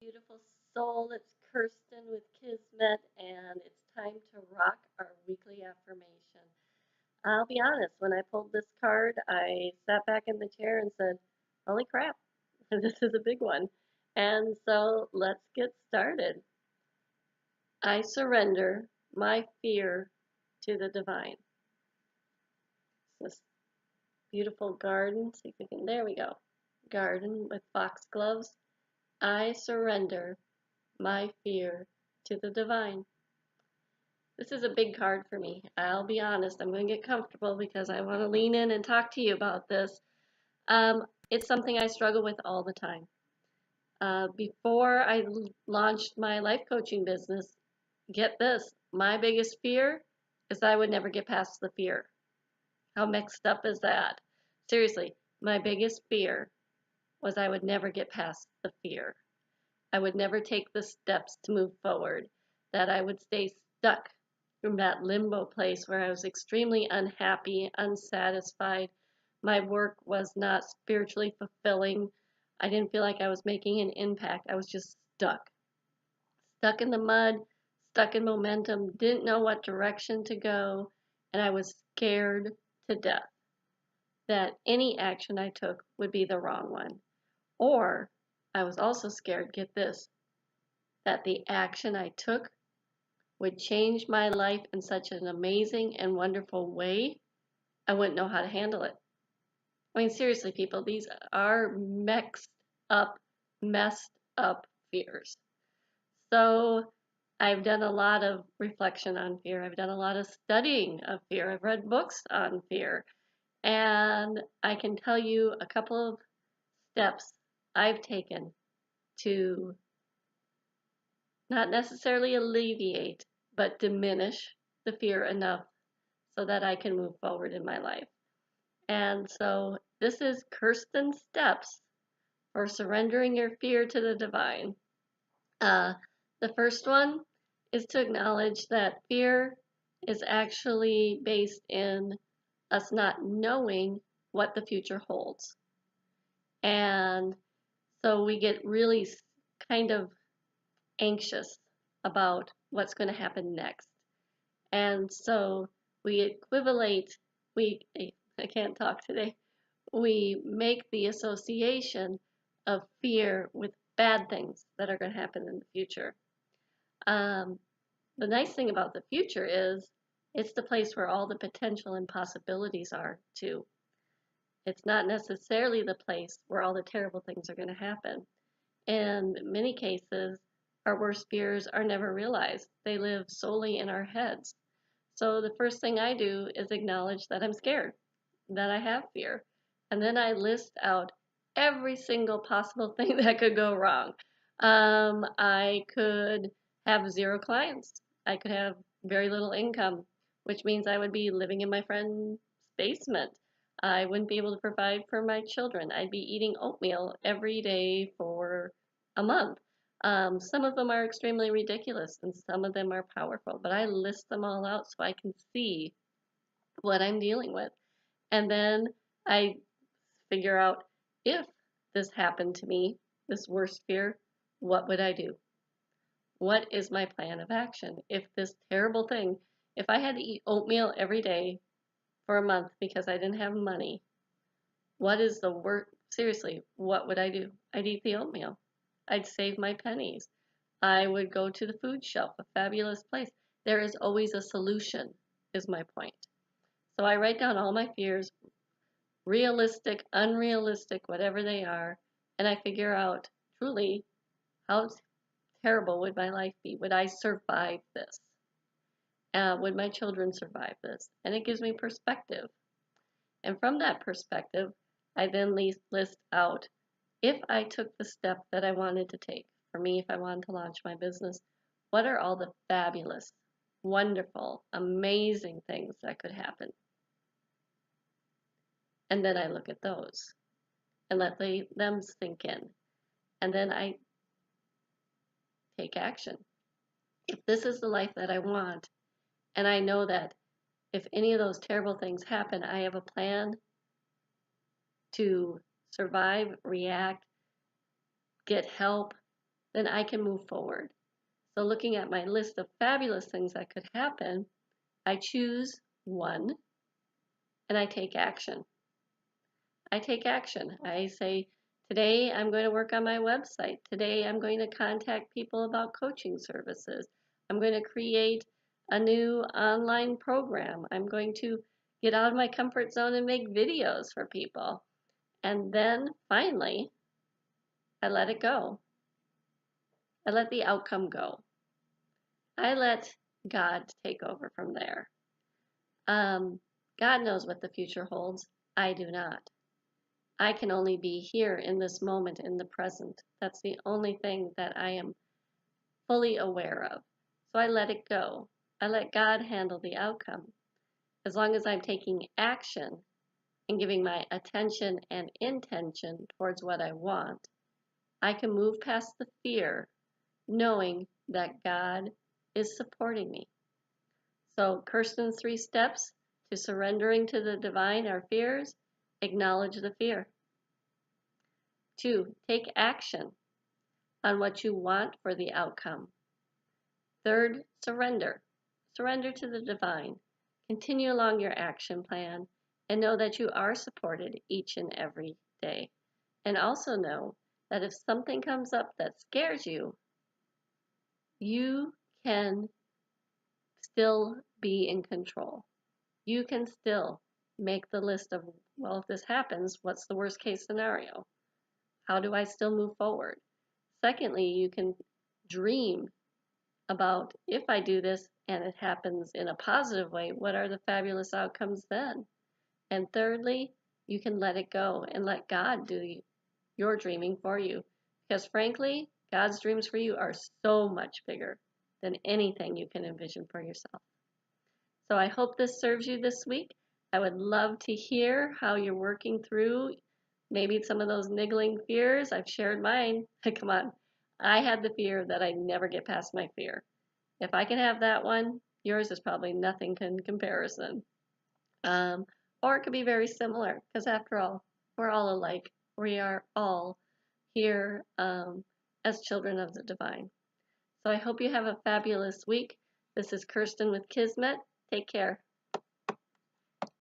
Beautiful soul. It's Kirstin with Kismet, and it's time to rock our weekly affirmation. I'll be honest, when I pulled this card, I sat back in the chair and said, holy crap, this is a big one. And so let's get started. I surrender my fear to the divine. This beautiful garden, see if we can, there we go. Garden with foxgloves. I surrender my fear to the divine. This is a big card for me. I'll be honest, I'm going to get comfortable because I want to lean in and talk to you about this. It's something I struggle with all the time. Before I launched my life coaching business, get this, my biggest fear is I would never get past the fear. How mixed up is that? Seriously, my biggest fear was I would never get past the fear. I would never take the steps to move forward, that I would stay stuck from that limbo place where I was extremely unhappy, unsatisfied. My work was not spiritually fulfilling. I didn't feel like I was making an impact. I was just stuck in the mud, stuck in momentum, didn't know what direction to go, and I was scared to death that any action I took would be the wrong one. Or I was also scared, get this, that the action I took would change my life in such an amazing and wonderful way, I wouldn't know how to handle it. I mean, seriously, people, these are up, messed up fears. So I've done a lot of reflection on fear. I've done a lot of studying of fear. I've read books on fear. And I can tell you a couple of steps I've taken to not necessarily alleviate, but diminish the fear enough so that I can move forward in my life. And so this is Kirstin's steps for surrendering your fear to the divine. Uh, the first one is to acknowledge that fear is actually based in us not knowing what the future holds. And so we get really kind of anxious about what's going to happen next. And so we equivalate, I can't talk today, we make the association of fear with bad things that are going to happen in the future. Um, the nice thing about the future is it's the place where all the potential and possibilities are too. It's not necessarily the place where all the terrible things are going to happen. In many cases, our worst fears are never realized. They live solely in our heads. So the first thing I do is acknowledge that I'm scared, that I have fear. And then I list out every single possible thing that could go wrong. I could have zero clients. I could have very little income, which means I would be living in my friend's basement. I wouldn't be able to provide for my children. I'd be eating oatmeal every day for a month. Some of them are extremely ridiculous and some of them are powerful, but I list them all out so I can see what I'm dealing with. And then I figure out if this happened to me, this worst fear, what would I do? What is my plan of action? If this terrible thing, if I had to eat oatmeal every day for a month because I didn't have money, what is the worst? Seriously, what would I do? I'd eat the oatmeal. I'd save my pennies. I would go to the food shelf, a fabulous place. There is always a solution, is my point. So I write down all my fears, realistic, unrealistic, whatever they are, and I figure out truly how terrible would my life be? Would I survive this? Would my children survive this? And it gives me perspective. And from that perspective, I then list out if I took the step that I wanted to take. For me, if I wanted to launch my business, what are all the fabulous, wonderful, amazing things that could happen? And then I look at those and let them sink in. And then I take action. If this is the life that I want, and I know that if any of those terrible things happen, I have a plan to survive, react, get help, then I can move forward. So looking at my list of fabulous things that could happen, I choose one and I take action. I take action. I say, today I'm going to work on my website. Today I'm going to contact people about coaching services. I'm going to create a new online program. I'm going to get out of my comfort zone and make videos for people. And then finally, I let it go. I let the outcome go. I let God take over from there. God knows what the future holds. I do not. I can only be here in this moment, in the present. That's the only thing that I am fully aware of. So I let it go. I let God handle the outcome. As long as I'm taking action and giving my attention and intention towards what I want, I can move past the fear, knowing that God is supporting me. So, Kirstin's 3 steps to surrendering to the divine are fears. Acknowledge the fear. 2, take action on what you want for the outcome. 3rd, surrender. Surrender to the divine. Continue along your action plan and know that you are supported each and every day. And also know that if something comes up that scares you, you can still be in control. You can still make the list of, well, if this happens, what's the worst case scenario? How do I still move forward? Secondly, you can dream about, if I do this and it happens in a positive way, what are the fabulous outcomes then? And thirdly, you can let it go and let God do your dreaming for you. Because frankly, God's dreams for you are so much bigger than anything you can envision for yourself. So I hope this serves you this week. I would love to hear how you're working through maybe some of those niggling fears. I've shared mine. Come on. I had the fear that I'd never get past my fear. If I can have that one, yours is probably nothing in comparison. Or it could be very similar, because after all, we're all alike. We are all here as children of the divine. So I hope you have a fabulous week. This is Kirstin with Kismet. Take care.